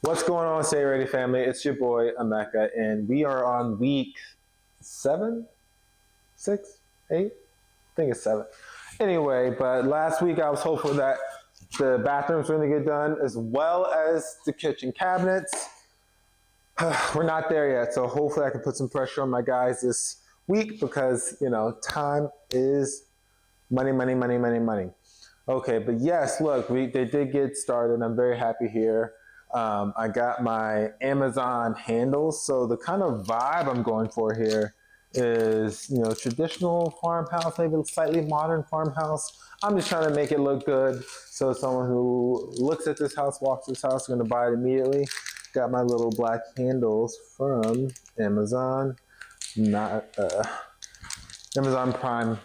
What's going on, Stay Ready family? It's your boy Emeka, and we are on week 7, 6, 8. I think it's 7. Anyway, but last week I was hopeful that the bathrooms were going to get done as well as the kitchen cabinets. We're not there yet, so hopefully I can put some pressure on my guys this week because, time is money, money, money, money, money. Okay, but yes, look, they did get started. I'm very happy here. I got my Amazon handles. So the kind of vibe I'm going for here is, traditional farmhouse, maybe slightly modern farmhouse. I'm just trying to make it look good. So someone who looks at this house, walks this house, is going to buy it immediately. Got my little black handles from Amazon, not Amazon Prime.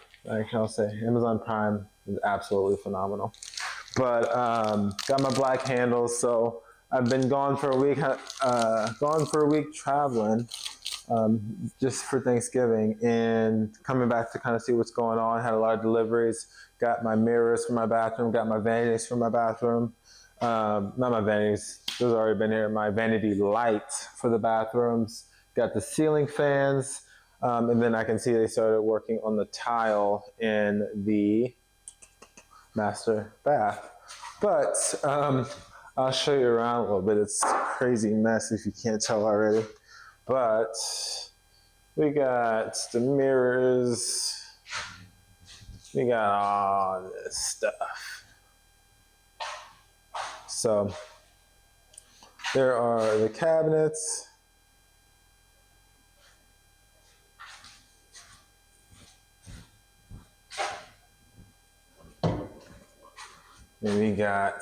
I'll say Amazon Prime is absolutely phenomenal. But got my black handles, so I've been gone for a week. Traveling, just for Thanksgiving, and coming back to kind of see what's going on. Had a lot of deliveries. Got my mirrors for my bathroom. Got my vanities for my bathroom. Not my vanities; those have already been here. My vanity lights for the bathrooms. Got the ceiling fans. And then I can see they started working on the tile in the master bath. But I'll show you around a little bit. It's a crazy mess if you can't tell already. But we got the mirrors. We got all this stuff. So there are the cabinets. And we got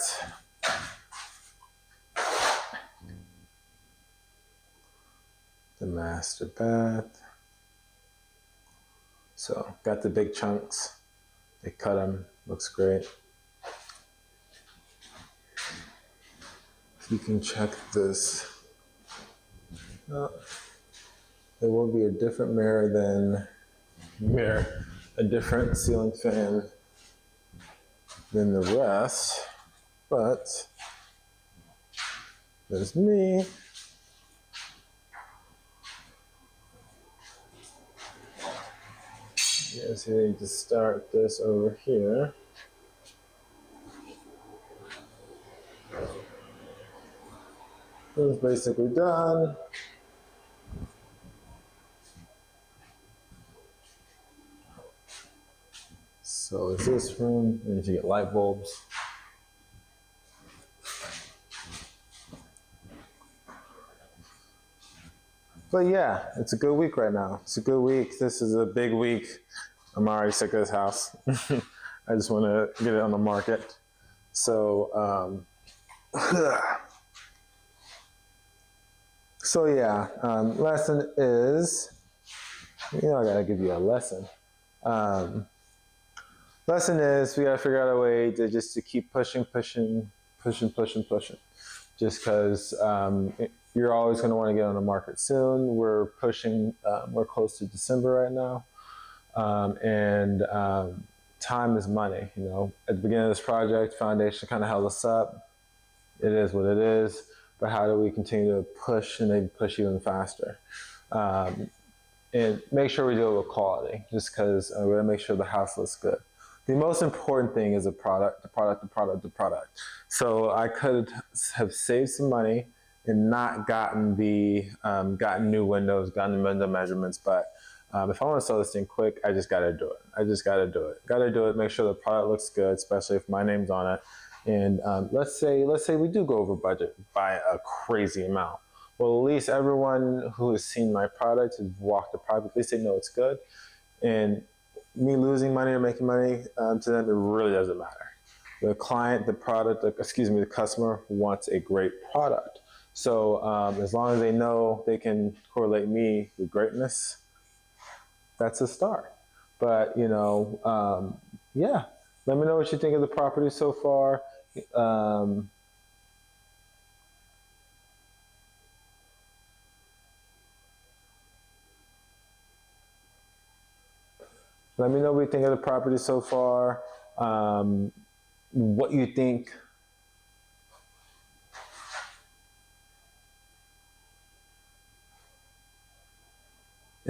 the master bath. So got the big chunks. They cut them. Looks great. You can check this. There will be a different a different ceiling fan than the rest, but there's me. Yes, you need to start this over here. It's basically done. So is this room? We need to get light bulbs. But yeah, it's a good week right now. It's a good week. This is a big week. I'm already sick of this house. I just want to get it on the market. So, lesson is, I gotta give you a lesson. Lesson is we gotta figure out a way to keep pushing. Just because you're always going to want to get on the market soon. We're pushing, we're close to December right now. And time is money. At the beginning of this project, foundation kind of held us up. It is what it is. But how do we continue to push and maybe push even faster? And make sure we do it with quality, just because we're going to make sure the house looks good. The most important thing is the product. So I could have saved some money and not gotten new windows, gotten window measurements. But if I want to sell this thing quick, I just got to do it. Got to do it. Make sure the product looks good, especially if my name's on it. And let's say we do go over budget by a crazy amount. Well, at least everyone who has seen my product, has walked the product, at least they know it's good. And me losing money or making money, to them, it really doesn't matter. The client, the customer wants a great product. So as long as they know they can correlate me with greatness, that's a start. But, let me know what you think of the property so far. Let me know what you think of the property so far. What you think